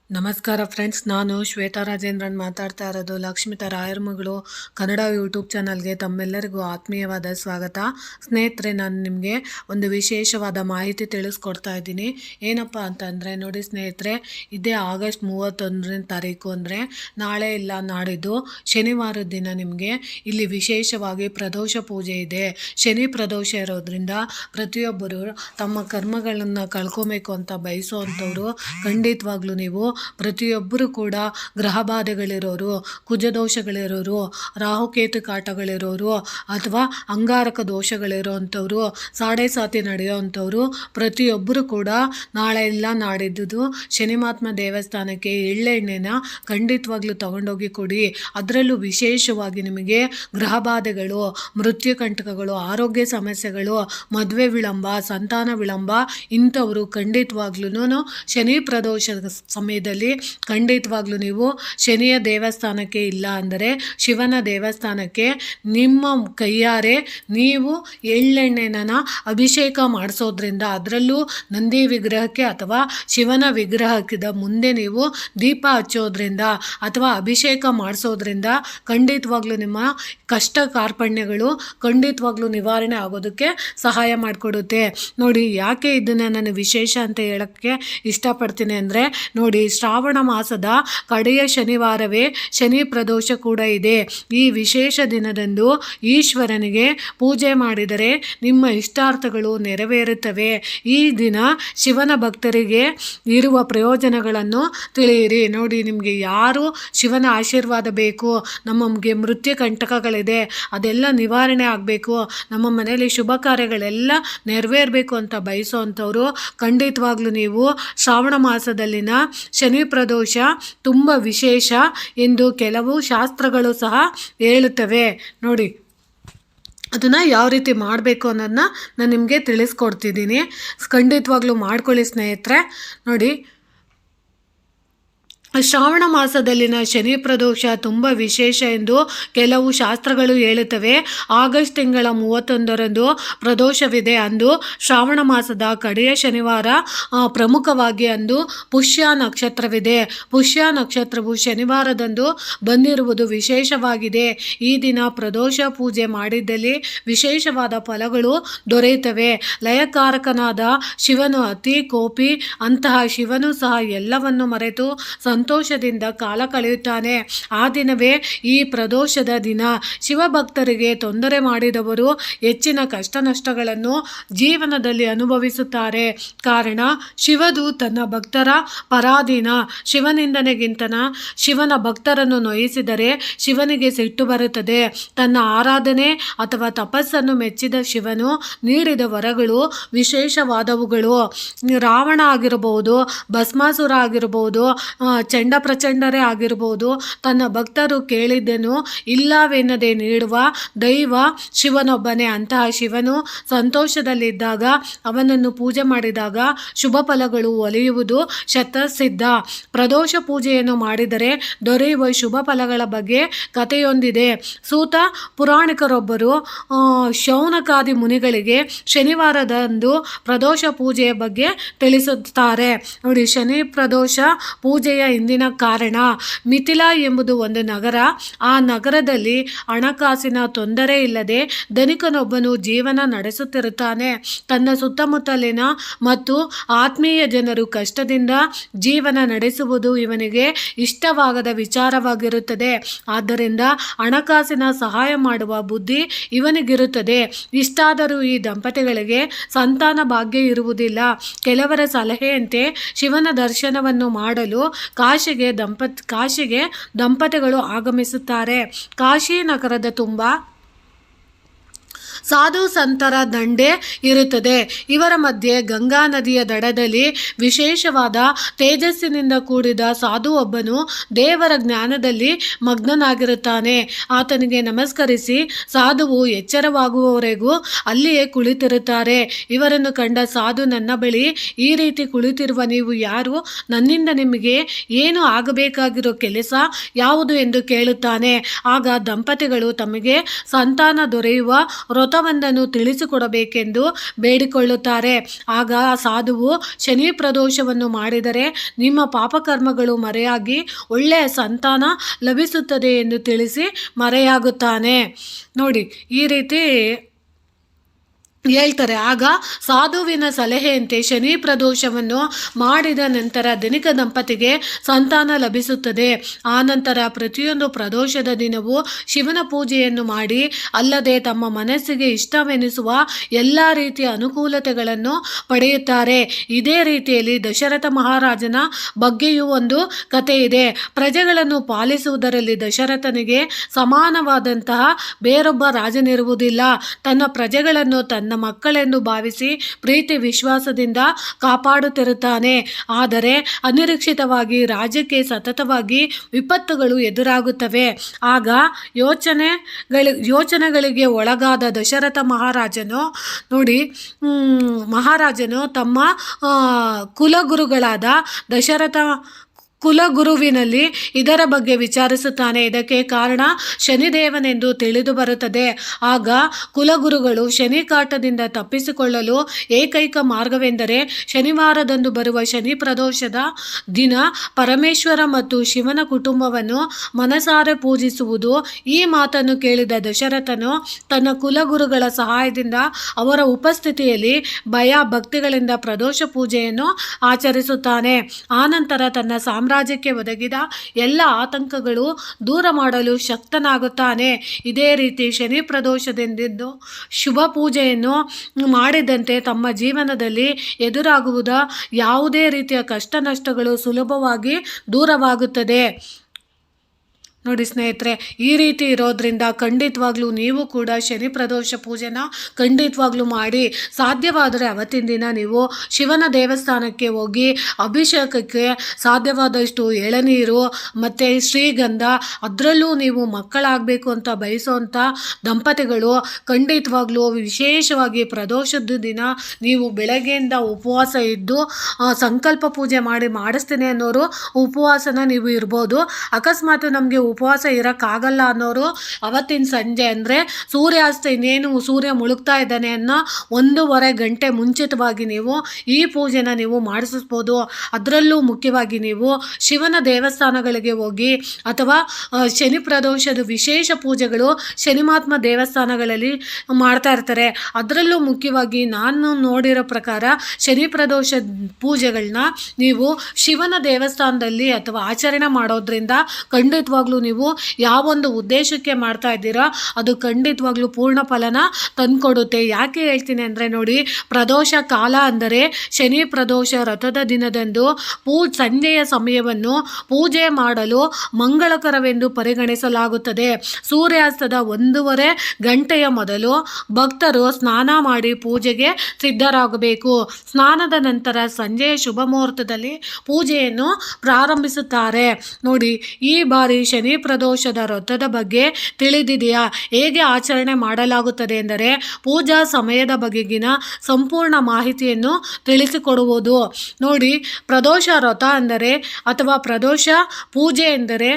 ನಮಸ್ಕಾರ ಫ್ರೆಂಡ್ಸ್, ನಾನು ಶ್ವೇತಾ ರಾಜೇಂದ್ರನ್ ಮಾತಾಡ್ತಾ ಇರೋದು. ಲಕ್ಷ್ಮಿತಾ ರಾಯರ ಮಗಳು ಕನ್ನಡ ಯೂಟ್ಯೂಬ್ ಚಾನಲ್ಗೆ ತಮ್ಮೆಲ್ಲರಿಗೂ ಆತ್ಮೀಯವಾದ ಸ್ವಾಗತ. ಸ್ನೇಹಿತರೆ, ನಾನು ನಿಮಗೆ ಒಂದು ವಿಶೇಷವಾದ ಮಾಹಿತಿ ತಿಳಿಸ್ಕೊಡ್ತಾ ಇದ್ದೀನಿ. ಏನಪ್ಪ ಅಂತಂದರೆ ನೋಡಿ ಸ್ನೇಹಿತರೆ, ಇದೇ ಆಗಸ್ಟ್ 31ನೇ ತಾರೀಕು ಅಂದರೆ ನಾಳೆ ಇಲ್ಲ ನಾಡಿದ್ದು ಶನಿವಾರದ ದಿನ ನಿಮಗೆ ಇಲ್ಲಿ ವಿಶೇಷವಾಗಿ ಪ್ರದೋಷ ಪೂಜೆ ಇದೆ. ಶನಿ ಪ್ರದೋಷ ಇರೋದ್ರಿಂದ ಪ್ರತಿಯೊಬ್ಬರು ತಮ್ಮ ಕರ್ಮಗಳನ್ನು ಕಳ್ಕೊಬೇಕು ಅಂತ ಬಯಸುವಂಥವ್ರು ಖಂಡಿತವಾಗ್ಲೂ ನೀವು ಪ್ರತಿಯೊಬ್ಬರು ಕೂಡ ಗ್ರಹ ಬಾಧೆಗಳಿರೋರು, ಕುಜದೋಷಗಳಿರೋರು, ರಾಹುಕೇತು ಕಾಟಗಳಿರೋರು ಅಥವಾ ಅಂಗಾರಕ ದೋಷಗಳಿರೋವಂಥವ್ರು, ಸಾಡೆ ಸಾತಿ ನಡೆಯೋವಂಥವ್ರು ಪ್ರತಿಯೊಬ್ಬರು ಕೂಡ ನಾಳೆ ಇಲ್ಲ ನಾಡಿದ್ದು ಶನಿಮಾತ್ಮ ದೇವಸ್ಥಾನಕ್ಕೆ ಎಳ್ಳೆಣ್ಣೆನ ಖಂಡಿತವಾಗ್ಲೂ ತಗೊಂಡೋಗಿ ಕೊಡಿ. ಅದರಲ್ಲೂ ವಿಶೇಷವಾಗಿ ನಿಮಗೆ ಗ್ರಹ ಬಾಧೆಗಳು, ಮೃತ್ಯು ಕಂಟಕಗಳು, ಆರೋಗ್ಯ ಸಮಸ್ಯೆಗಳು, ಮದುವೆ ವಿಳಂಬ, ಸಂತಾನ ವಿಳಂಬ ಇಂಥವರು ಖಂಡಿತವಾಗ್ಲೂ ಶನಿ ಪ್ರದೋಷದ ಸಮಯದಲ್ಲಿ ಖಂಡಿತವಾಗ್ಲೂ ನೀವು ಶನಿಯ ದೇವಸ್ಥಾನಕ್ಕೆ ಇಲ್ಲ ಅಂದರೆ ಶಿವನ ದೇವಸ್ಥಾನಕ್ಕೆ ನಿಮ್ಮ ಕೈಯಾರೆ ನೀವು ಎಳ್ಳೆಣ್ಣೆನ ಅಭಿಷೇಕ ಮಾಡಿಸೋದ್ರಿಂದ, ಅದರಲ್ಲೂ ನಂದಿ ವಿಗ್ರಹಕ್ಕೆ ಅಥವಾ ಶಿವನ ವಿಗ್ರಹದ ಮುಂದೆ ನೀವು ದೀಪ ಹಚ್ಚೋದ್ರಿಂದ ಅಥವಾ ಅಭಿಷೇಕ ಮಾಡಿಸೋದ್ರಿಂದ ಖಂಡಿತವಾಗ್ಲೂ ನಿಮ್ಮ ಕಷ್ಟ ಕಾರ್ಪಣ್ಯಗಳು ಖಂಡಿತವಾಗ್ಲೂ ನಿವಾರಣೆ ಆಗೋದಕ್ಕೆ ಸಹಾಯ ಮಾಡಿಕೊಡುತ್ತೆ. ನೋಡಿ, ಯಾಕೆ ಇದನ್ನು ನಾನು ವಿಶೇಷ ಅಂತ ಹೇಳೋಕ್ಕೆ ಇಷ್ಟಪಡ್ತೀನಿ ಅಂದರೆ ನೋಡಿ, ಶ್ರಾವಣ ಮಾಸದ ಕಡೆಯ ಶನಿವಾರವೇ ಶನಿ ಪ್ರದೋಷ ಕೂಡ ಇದೆ. ಈ ವಿಶೇಷ ದಿನದಂದು ಈಶ್ವರನಿಗೆ ಪೂಜೆ ಮಾಡಿದರೆ ನಿಮ್ಮ ಇಷ್ಟಾರ್ಥಗಳು ನೆರವೇರುತ್ತವೆ. ಈ ದಿನ ಶಿವನ ಭಕ್ತರಿಗೆ ಇರುವ ಪ್ರಯೋಜನಗಳನ್ನು ತಿಳಿಯಿರಿ. ನೋಡಿ, ನಿಮಗೆ ಯಾರು ಶಿವನ ಆಶೀರ್ವಾದ ಬೇಕು, ನಮಗೆ ಮೃತ್ಯು ಕಂಟಕಗಳಿದೆ ಅದೆಲ್ಲ ನಿವಾರಣೆ ಆಗಬೇಕು, ನಮ್ಮ ಮನೆಯಲ್ಲಿ ಶುಭ ಕಾರ್ಯಗಳೆಲ್ಲ ನೆರವೇರಬೇಕು ಅಂತ ಬಯಸೋವಂಥವ್ರು ಖಂಡಿತವಾಗ್ಲೂ ನೀವು ಶ್ರಾವಣ ಮಾಸದಲ್ಲಿನ ಶನಿ ಪ್ರದೋಷ ತುಂಬ ವಿಶೇಷ ಎಂದು ಕೆಲವು ಶಾಸ್ತ್ರಗಳು ಸಹ ಹೇಳುತ್ತವೆ. ನೋಡಿ, ಅದನ್ನು ಯಾವ ರೀತಿ ಮಾಡಬೇಕು ಅನ್ನೋದನ್ನ ನಾನು ನಿಮಗೆ ತಿಳಿಸ್ಕೊಡ್ತಿದ್ದೀನಿ. ಖಂಡಿತವಾಗ್ಲೂ ಮಾಡ್ಕೊಳ್ಳಿ ಸ್ನೇಹಿತರೆ. ನೋಡಿ, ಶ್ರಾವಣ ಮಾಸದಲ್ಲಿನ ಶನಿ ಪ್ರದೋಷ ತುಂಬ ವಿಶೇಷ ಎಂದು ಕೆಲವು ಶಾಸ್ತ್ರಗಳು ಹೇಳುತ್ತವೆ. ಆಗಸ್ಟ್ ತಿಂಗಳ 31ರಂದು ಪ್ರದೋಷವಿದೆ. ಅಂದು ಶ್ರಾವಣ ಮಾಸದ ಕಡೆಯ ಶನಿವಾರ, ಪ್ರಮುಖವಾಗಿ ಅಂದು ಪುಷ್ಯ ನಕ್ಷತ್ರವಿದೆ. ಪುಷ್ಯ ನಕ್ಷತ್ರವು ಶನಿವಾರದಂದು ಬಂದಿರುವುದು ವಿಶೇಷವಾಗಿದೆ. ಈ ದಿನ ಪ್ರದೋಷ ಪೂಜೆ ಮಾಡಿದ್ದಲ್ಲಿ ವಿಶೇಷವಾದ ಫಲಗಳು ದೊರೆಯುತ್ತವೆ. ಲಯಕಾರಕನಾದ ಶಿವನು ಅತಿ ಕೋಪಿ. ಅಂತಹ ಶಿವನು ಸಹ ಎಲ್ಲವನ್ನು ಮರೆತು ಸಂತೋಷದಿಂದ ಕಾಲ ಕಳೆಯುತ್ತಾನೆ. ಆ ದಿನವೇ ಈ ಪ್ರದೋಷದ ದಿನ. ಶಿವಭಕ್ತರಿಗೆ ತೊಂದರೆ ಮಾಡಿದವರು ಹೆಚ್ಚಿನ ಕಷ್ಟ ನಷ್ಟಗಳನ್ನು ಜೀವನದಲ್ಲಿ ಅನುಭವಿಸುತ್ತಾರೆ. ಕಾರಣ ಶಿವದು ತನ್ನ ಭಕ್ತರ ಪರಾಧೀನ. ಶಿವನಿಂದನೆಗಿಂತನ ಶಿವನ ಭಕ್ತರನ್ನು ನೋಯಿಸಿದರೆ ಶಿವನಿಗೆ ಸಿಟ್ಟು ಬರುತ್ತದೆ. ತನ್ನ ಆರಾಧನೆ ಅಥವಾ ತಪಸ್ಸನ್ನು ಮೆಚ್ಚಿದ ಶಿವನು ನೀಡಿದ ವರಗಳು ವಿಶೇಷವಾದವುಗಳು. ರಾವಣ ಆಗಿರಬಹುದು, ಭಸ್ಮಾಸುರ ಆಗಿರಬಹುದು, ಚಂಡ ಪ್ರಚಂಡರೇ ಆಗಿರ್ಬೋದು, ತನ್ನ ಭಕ್ತರು ಕೇಳಿದ್ದನ್ನು ಇಲ್ಲವೆನ್ನದೆ ನೀಡುವ ದೈವ ಶಿವನೊಬ್ಬನೇ. ಅಂತಹ ಶಿವನು ಸಂತೋಷದಲ್ಲಿದ್ದಾಗ ಅವನನ್ನು ಪೂಜೆ ಮಾಡಿದಾಗ ಶುಭ ಫಲಗಳು ಒಲಿಯುವುದು ಶತಸಿದ್ಧ. ಪ್ರದೋಷ ಪೂಜೆಯನ್ನು ಮಾಡಿದರೆ ದೊರೆಯುವ ಶುಭ ಫಲಗಳ ಬಗ್ಗೆ ಕಥೆಯೊಂದಿದೆ. ಸೂತ ಪುರಾಣಿಕರೊಬ್ಬರು ಶೌನಕಾದಿ ಮುನಿಗಳಿಗೆ ಶನಿವಾರದಂದು ಪ್ರದೋಷ ಪೂಜೆಯ ಬಗ್ಗೆ ತಿಳಿಸುತ್ತಾರೆ. ನೋಡಿ, ಶನಿ ಪ್ರದೋಷ ಪೂಜೆಯ ಹಿಂದಿನ ಕಾರಣ. ಮಿಥಿಲಾ ಎಂಬುದು ಒಂದು ನಗರ. ಆ ನಗರದಲ್ಲಿ ಹಣಕಾಸಿನ ತೊಂದರೆ ಇಲ್ಲದೆ ಧನಿಕನೊಬ್ಬನು ಜೀವನ ನಡೆಸುತ್ತಿರುತ್ತಾನೆ. ತನ್ನ ಸುತ್ತಮುತ್ತಲಿನ ಮತ್ತು ಆತ್ಮೀಯ ಜನರು ಕಷ್ಟದಿಂದ ಜೀವನ ನಡೆಸುವುದು ಇವನಿಗೆ ಇಷ್ಟವಾಗದ ವಿಚಾರವಾಗಿರುತ್ತದೆ. ಆದ್ದರಿಂದ ಹಣಕಾಸಿನ ಸಹಾಯ ಮಾಡುವ ಬುದ್ಧಿ ಇವನಿಗಿರುತ್ತದೆ. ಇಷ್ಟಾದರೂ ಈ ದಂಪತಿಗಳಿಗೆ ಸಂತಾನ ಭಾಗ್ಯ ಇರುವುದಿಲ್ಲ. ಕೆಲವರ ಸಲಹೆಯಂತೆ ಶಿವನ ದರ್ಶನವನ್ನು ಮಾಡಲು ಕಾಶಿಗೆ ದಂಪತಿಗಳು ಆಗಮಿಸುತ್ತಾರೆ. ಕಾಶಿ ನಗರದ ತುಂಬ ಸಾಧು ಸಂತರ ದಂಡೆ ಇರುತ್ತದೆ. ಇವರ ಮಧ್ಯೆ ಗಂಗಾ ನದಿಯ ದಡದಲ್ಲಿ ವಿಶೇಷವಾದ ತೇಜಸ್ಸಿನಿಂದ ಕೂಡಿದ ಸಾಧು ಒಬ್ಬನು ದೇವರ ಜ್ಞಾನದಲ್ಲಿ ಮಗ್ನನಾಗಿರುತ್ತಾನೆ. ಆತನಿಗೆ ನಮಸ್ಕರಿಸಿ ಸಾಧುವು ಎಚ್ಚರವಾಗುವವರೆಗೂ ಅಲ್ಲಿಯೇ ಕುಳಿತಿರುತ್ತಾರೆ. ಇವರನ್ನು ಕಂಡ ಸಾಧು, ನನ್ನ ಬಳಿ ಈ ರೀತಿ ಕುಳಿತಿರುವ ನೀವು ಯಾರು? ನನ್ನಿಂದ ನಿಮಗೆ ಏನು ಆಗಬೇಕಾಗಿರೋ ಕೆಲಸ ಯಾವುದು ಎಂದು ಕೇಳುತ್ತಾನೆ. ಆಗ ದಂಪತಿಗಳು ತಮಗೆ ಸಂತಾನ ದೊರೆಯುವ ವ್ರತವೊಂದನ್ನು ತಿಳಿಸಿಕೊಡಬೇಕೆಂದು ಬೇಡಿಕೊಳ್ಳುತ್ತಾರೆ. ಆಗ ಸಾಧುವು, ಶನಿ ಪ್ರದೋಷವನ್ನು ಮಾಡಿದರೆ ನಿಮ್ಮ ಪಾಪಕರ್ಮಗಳು ಮರೆಯಾಗಿ ಒಳ್ಳೆಯ ಸಂತಾನ ಲಭಿಸುತ್ತದೆ ಎಂದು ತಿಳಿಸಿ ಮರೆಯಾಗುತ್ತಾನೆ. ನೋಡಿ, ಈ ರೀತಿ ಹೇಳ್ತಾರೆ. ಆಗ ಸಾಧುವಿನ ಸಲಹೆಯಂತೆ ಶನಿ ಪ್ರದೋಷವನ್ನು ಮಾಡಿದ ನಂತರ ಧನಿಕ ದಂಪತಿಗೆ ಸಂತಾನ ಲಭಿಸುತ್ತದೆ. ಆನಂತರ ಪ್ರತಿಯೊಂದು ಪ್ರದೋಷದ ದಿನವೂ ಶಿವನ ಪೂಜೆಯನ್ನು ಮಾಡಿ ಅಲ್ಲದೆ ತಮ್ಮ ಮನಸ್ಸಿಗೆ ಇಷ್ಟವೆನಿಸುವ ಎಲ್ಲ ರೀತಿಯ ಅನುಕೂಲತೆಗಳನ್ನು ಪಡೆಯುತ್ತಾರೆ. ಇದೇ ರೀತಿಯಲ್ಲಿ ದಶರಥ ಮಹಾರಾಜನ ಬಗ್ಗೆಯೂ ಒಂದು ಕಥೆ ಇದೆ. ಪ್ರಜೆಗಳನ್ನು ಪಾಲಿಸುವುದರಲ್ಲಿ ದಶರಥನಿಗೆ ಸಮಾನವಾದಂತಹ ಬೇರೊಬ್ಬ ರಾಜನಿರುವುದಿಲ್ಲ. ತನ್ನ ಪ್ರಜೆಗಳನ್ನು ತನ್ನ ಮಕ್ಕಳೆಂದು ಭಾವಿಸಿ ಪ್ರೀತಿ ವಿಶ್ವಾಸದಿಂದ ಕಾಪಾಡುತ್ತಿರುತ್ತಾನೆ. ಆದರೆ ಅನಿರೀಕ್ಷಿತವಾಗಿ ರಾಜ್ಯಕ್ಕೆ ಸತತವಾಗಿ ವಿಪತ್ತುಗಳು ಎದುರಾಗುತ್ತವೆ. ಆಗ ಯೋಚನೆಗಳಿಗೆ ಒಳಗಾದ ದಶರಥ ಮಹಾರಾಜನು ತಮ್ಮ ಕುಲಗುರುಗಳಾದ ದಶರಥ ಕುಲಗುರುವಿನಲ್ಲಿ ಇದರ ಬಗ್ಗೆ ವಿಚಾರಿಸುತ್ತಾನೆ. ಇದಕ್ಕೆ ಕಾರಣ ಶನಿದೇವನೆಂದು ತಿಳಿದು ಬರುತ್ತದೆ. ಆಗ ಕುಲಗುರುಗಳು ಶನಿ ಕಾಟದಿಂದ ತಪ್ಪಿಸಿಕೊಳ್ಳಲು ಏಕೈಕ ಮಾರ್ಗವೆಂದರೆ ಶನಿವಾರದಂದು ಬರುವ ಶನಿ ಪ್ರದೋಷದ ದಿನ ಪರಮೇಶ್ವರ ಮತ್ತು ಶಿವನ ಕುಟುಂಬವನ್ನು ಮನಸಾರೆ ಪೂಜಿಸುವುದು. ಈ ಮಾತನ್ನು ಕೇಳಿದ ದಶರಥನು ತನ್ನ ಕುಲಗುರುಗಳ ಸಹಾಯದಿಂದ ಅವರ ಉಪಸ್ಥಿತಿಯಲ್ಲಿ ಭಯ ಭಕ್ತಿಗಳಿಂದ ಪ್ರದೋಷ ಪೂಜೆಯನ್ನು ಆಚರಿಸುತ್ತಾನೆ. ಆನಂತರ ತನ್ನ ಸಾಮ್ರಾಜ್ಯಕ್ಕೆ ಒದಗಿದ ಎಲ್ಲ ಆತಂಕಗಳು ದೂರ ಮಾಡಲು ಶಕ್ತನಾಗುತ್ತಾನೆ. ಇದೇ ರೀತಿ ಶನಿ ಪ್ರದೋಷದೆಂದು ಶುಭ ಪೂಜೆಯನ್ನು ಮಾಡಿದಂತೆ ತಮ್ಮ ಜೀವನದಲ್ಲಿ ಎದುರಾಗುವುದ ಯಾವುದೇ ರೀತಿಯ ಕಷ್ಟ ನಷ್ಟಗಳು ಸುಲಭವಾಗಿ ದೂರವಾಗುತ್ತದೆ. ನೋಡಿ ಸ್ನೇಹಿತರೆ, ಈ ರೀತಿ ಇರೋದ್ರಿಂದ ಖಂಡಿತವಾಗ್ಲೂ ನೀವು ಕೂಡ ಶನಿ ಪ್ರದೋಷ ಪೂಜೆನ ಖಂಡಿತವಾಗ್ಲೂ ಮಾಡಿ. ಸಾಧ್ಯವಾದರೆ ಅವತ್ತಿನ ದಿನ ನೀವು ಶಿವನ ದೇವಸ್ಥಾನಕ್ಕೆ ಹೋಗಿ ಅಭಿಷೇಕಕ್ಕೆ ಸಾಧ್ಯವಾದಷ್ಟು ಎಳನೀರು ಮತ್ತು ಶ್ರೀಗಂಧ, ಅದರಲ್ಲೂ ನೀವು ಮಕ್ಕಳಾಗಬೇಕು ಅಂತ ಬಯಸುವಂಥ ದಂಪತಿಗಳು ಖಂಡಿತವಾಗ್ಲೂ ವಿಶೇಷವಾಗಿ ಪ್ರದೋಷದ ದಿನ ನೀವು ಬೆಳಗ್ಗೆಯಿಂದ ಉಪವಾಸ ಇದ್ದು ಸಂಕಲ್ಪ ಪೂಜೆ ಮಾಡಿಸ್ತೀನಿ ಅನ್ನೋರು ಉಪವಾಸನ ನೀವು ಇರ್ಬೋದು. ಅಕಸ್ಮಾತ್ ನಮಗೆ ಉಪವಾಸ ಇರೋಕ್ಕಾಗಲ್ಲ ಅನ್ನೋರು ಅವತ್ತಿನ ಸಂಜೆ ಅಂದರೆ ಸೂರ್ಯಾಸ್ತ ಇನ್ನೇನು ಸೂರ್ಯ ಮುಳುಗ್ತಾ ಇದ್ದಾನೆ ಅನ್ನೋ 1.5 ಗಂಟೆ ಮುಂಚಿತವಾಗಿ ನೀವು ಈ ಪೂಜೆನ ನೀವು ಮಾಡಿಸ್ಬೋದು. ಅದರಲ್ಲೂ ಮುಖ್ಯವಾಗಿ ನೀವು ಶಿವನ ದೇವಸ್ಥಾನಗಳಿಗೆ ಹೋಗಿ ಅಥವಾ ಶನಿ ಪ್ರದೋಷದ ವಿಶೇಷ ಪೂಜೆಗಳು ಶನಿಮಾತ್ಮ ದೇವಸ್ಥಾನಗಳಲ್ಲಿ ಮಾಡ್ತಾ ಇರ್ತಾರೆ. ಅದರಲ್ಲೂ ಮುಖ್ಯವಾಗಿ ನಾನು ನೋಡಿರೋ ಪ್ರಕಾರ ಶನಿ ಪ್ರದೋಷ ಪೂಜೆಗಳನ್ನ ನೀವು ಶಿವನ ದೇವಸ್ಥಾನದಲ್ಲಿ ಅಥವಾ ಆಚರಣೆ ಮಾಡೋದ್ರಿಂದ ಖಂಡಿತವಾಗ್ಲೂ ನೀವು ಯಾವೊಂದು ಉದ್ದೇಶಕ್ಕೆ ಮಾಡ್ತಾ ಇದ್ದೀರಾ ಅದು ಖಂಡಿತವಾಗ್ಲೂ ಪೂರ್ಣ ಫಲನ ತಂದುಕೊಡುತ್ತೆ. ಯಾಕೆ ಹೇಳ್ತೀನಿ ಅಂದರೆ ನೋಡಿ, ಪ್ರದೋಷ ಕಾಲ ಅಂದರೆ ಶನಿ ಪ್ರದೋಷ ವ್ರತದ ದಿನದಂದು ಸಂಜೆಯ ಸಮಯವನ್ನು ಪೂಜೆ ಮಾಡಲು ಮಂಗಳಕರವೆಂದು ಪರಿಗಣಿಸಲಾಗುತ್ತದೆ. ಸೂರ್ಯಾಸ್ತದ 1.5 ಗಂಟೆಯ ಮೊದಲು ಭಕ್ತರು ಸ್ನಾನ ಮಾಡಿ ಪೂಜೆಗೆ ಸಿದ್ಧರಾಗಬೇಕು. ಸ್ನಾನದ ನಂತರ ಸಂಜೆಯ ಶುಭ ಮುಹೂರ್ತದಲ್ಲಿ ಪೂಜೆಯನ್ನು ಪ್ರಾರಂಭಿಸುತ್ತಾರೆ. ನೋಡಿ, ಈ ಬಾರಿ ಶನಿ ಪ್ರದೋಷದ ವ್ರತದ ಬಗ್ಗೆ ತಿಳಿದಿದೆಯಾ? ಹೇಗೆ ಆಚರಣೆ ಮಾಡಲಾಗುತ್ತದೆ ಎಂದರೆ ಪೂಜಾ ಸಮಯದ ಬಗೆಗಿನ ಸಂಪೂರ್ಣ ಮಾಹಿತಿಯನ್ನು ತಿಳಿಸಿಕೊಡುವುದು. ನೋಡಿ, ಪ್ರದೋಷ ವ್ರತ ಅಂದರೆ ಅಥವಾ ಪ್ರದೋಷ ಪೂಜೆ ಎಂದರೆ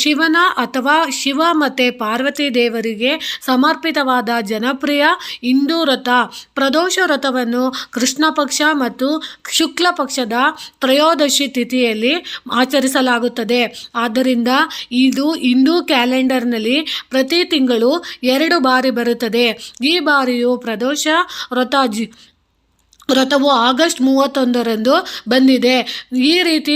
ಶಿವನ ಅಥವಾ ಶಿವ ಮತ್ತು ಪಾರ್ವತಿ ದೇವರಿಗೆ ಸಮರ್ಪಿತವಾದ ಜನಪ್ರಿಯ ಹಿಂದೂ ವ್ರತ. ಪ್ರದೋಷ ವ್ರತವನ್ನು ಕೃಷ್ಣ ಪಕ್ಷ ಮತ್ತು ಶುಕ್ಲ ಪಕ್ಷದ ತ್ರಯೋದಶಿ ತಿಥಿಯಲ್ಲಿ ಆಚರಿಸಲಾಗುತ್ತದೆ. ಆದ್ದರಿಂದ ಇದು ಹಿಂದೂ ಕ್ಯಾಲೆಂಡರ್ನಲ್ಲಿ ಪ್ರತಿ ತಿಂಗಳು 2 ಬಾರಿ ಬರುತ್ತದೆ. ಈ ಬಾರಿಯೂ ಪ್ರದೋಷ ವ್ರತ ವ್ರತವು ಆಗಸ್ಟ್ 31ರಂದು ಬಂದಿದೆ. ಈ ರೀತಿ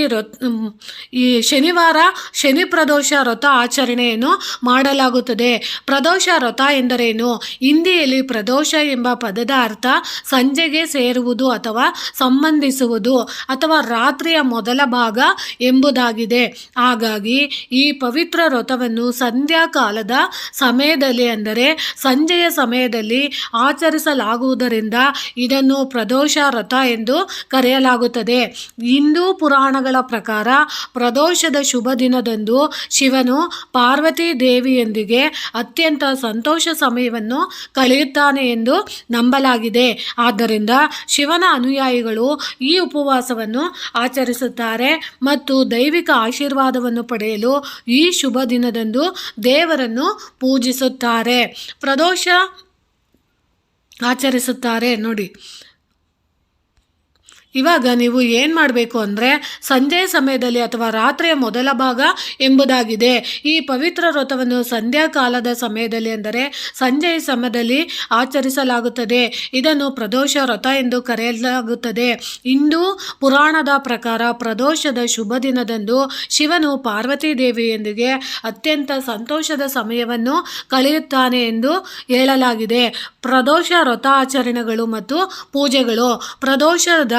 ಈ ಶನಿವಾರ ಶನಿ ಪ್ರದೋಷ ವ್ರತ ಆಚರಣೆಯನ್ನು ಮಾಡಲಾಗುತ್ತದೆ. ಪ್ರದೋಷ ವ್ರತ ಎಂದರೇನು? ಹಿಂದಿಯಲ್ಲಿ ಪ್ರದೋಷ ಎಂಬ ಪದದ ಅರ್ಥ ಸಂಜೆಗೆ ಸೇರುವುದು ಅಥವಾ ಸಂಬಂಧಿಸುವುದು ಅಥವಾ ರಾತ್ರಿಯ ಮೊದಲ ಭಾಗ ಎಂಬುದಾಗಿದೆ. ಹಾಗಾಗಿ ಈ ಪವಿತ್ರ ವ್ರತವನ್ನು ಸಂಧ್ಯಾಕಾಲದ ಸಮಯದಲ್ಲಿ ಅಂದರೆ ಸಂಜೆಯ ಸಮಯದಲ್ಲಿ ಆಚರಿಸಲಾಗುವುದರಿಂದ ಇದನ್ನು ಪ್ರದೋಷ ವ್ರತ ಎಂದು ಕರೆಯಲಾಗುತ್ತದೆ. ಹಿಂದೂ ಪುರಾಣಗಳ ಪ್ರಕಾರ ಪ್ರದೋಷದ ಶುಭ ದಿನದಂದು ಶಿವನು ಪಾರ್ವತಿ ದೇವಿಯೊಂದಿಗೆ ಅತ್ಯಂತ ಸಂತೋಷ ಸಮಯವನ್ನು ಕಳೆಯುತ್ತಾನೆ ಎಂದು ನಂಬಲಾಗಿದೆ. ಆದ್ದರಿಂದ ಶಿವನ ಅನುಯಾಯಿಗಳು ಈ ಉಪವಾಸವನ್ನು ಆಚರಿಸುತ್ತಾರೆ ಮತ್ತು ದೈವಿಕ ಆಶೀರ್ವಾದವನ್ನು ಪಡೆಯಲು ಈ ಶುಭ ದಿನದಂದು ದೇವರನ್ನು ಪೂಜಿಸುತ್ತಾರೆ, ಪ್ರದೋಷ ಆಚರಿಸುತ್ತಾರೆ. ನೋಡಿ, ಇವಾಗ ನೀವು ಏನು ಮಾಡಬೇಕು ಅಂದರೆ ಸಂಜೆಯ ಸಮಯದಲ್ಲಿ ಅಥವಾ ರಾತ್ರಿಯ ಮೊದಲ ಭಾಗ ಎಂಬುದಾಗಿದೆ. ಈ ಪವಿತ್ರ ವ್ರತವನ್ನು ಸಂಧ್ಯಾಕಾಲದ ಸಮಯದಲ್ಲಿ ಅಂದರೆ ಸಂಜೆಯ ಸಮಯದಲ್ಲಿ ಆಚರಿಸಲಾಗುತ್ತದೆ. ಇದನ್ನು ಪ್ರದೋಷ ವ್ರತ ಎಂದು ಕರೆಯಲಾಗುತ್ತದೆ. ಹಿಂದೂ ಪುರಾಣದ ಪ್ರಕಾರ ಪ್ರದೋಷದ ಶುಭ ದಿನದಂದು ಶಿವನು ಪಾರ್ವತಿ ದೇವಿಯೊಂದಿಗೆ ಅತ್ಯಂತ ಸಂತೋಷದ ಸಮಯವನ್ನು ಕಳೆಯುತ್ತಾನೆ ಎಂದು ಹೇಳಲಾಗಿದೆ. ಪ್ರದೋಷ ವ್ರತಾಚರಣೆಗಳು ಮತ್ತು ಪೂಜೆಗಳು. ಪ್ರದೋಷದ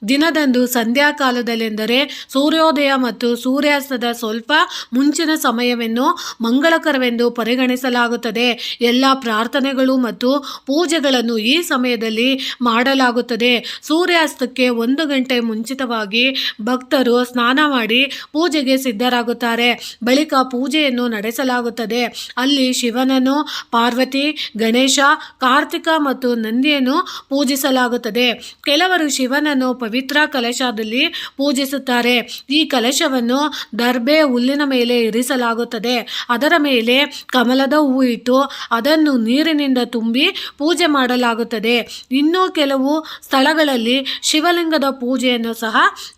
ದಿನದಂದು ಸಂಧ್ಯಾಕಾಲದಲ್ಲೆಂದರೆ ಸೂರ್ಯೋದಯ ಮತ್ತು ಸೂರ್ಯಾಸ್ತದ ಸ್ವಲ್ಪ ಮುಂಚಿನ ಸಮಯವನ್ನು ಮಂಗಳಕರವೆಂದು ಪರಿಗಣಿಸಲಾಗುತ್ತದೆ. ಎಲ್ಲ ಪ್ರಾರ್ಥನೆಗಳು ಮತ್ತು ಪೂಜೆಗಳನ್ನು ಈ ಸಮಯದಲ್ಲಿ ಮಾಡಲಾಗುತ್ತದೆ. ಸೂರ್ಯಾಸ್ತಕ್ಕೆ 1 ಗಂಟೆ ಮುಂಚಿತವಾಗಿ ಭಕ್ತರು ಸ್ನಾನ ಮಾಡಿ ಪೂಜೆಗೆ ಸಿದ್ಧರಾಗುತ್ತಾರೆ. ಬಳಿಕ ಪೂಜೆಯನ್ನು ನಡೆಸಲಾಗುತ್ತದೆ. ಅಲ್ಲಿ ಶಿವನನ್ನು, ಪಾರ್ವತಿ, ಗಣೇಶ, ಕಾರ್ತಿಕ ಮತ್ತು ನಂದಿಯನ್ನು ಪೂಜಿಸಲಾಗುತ್ತದೆ. ಕೆಲವರು ಶಿವನನ್ನು ಪವಿತ್ರ ಕಲಶದಲ್ಲಿ ಪೂಜಿಸುತ್ತಾರೆ. ಈ ಕಲಶವನ್ನು ದರ್ಬೆ ಹುಲ್ಲಿನ ಮೇಲೆ ಇರಿಸಲಾಗುತ್ತದೆ. ಅದರ ಮೇಲೆ ಕಮಲದ ಹೂ ಇಟ್ಟು ಅದನ್ನು ನೀರಿನಿಂದ ತುಂಬಿ ಪೂಜೆ ಮಾಡಲಾಗುತ್ತದೆ. ಇನ್ನೂ ಕೆಲವು ಸ್ಥಳಗಳಲ್ಲಿ ಶಿವಲಿಂಗದ ಪೂಜೆಯನ್ನು ಸಹ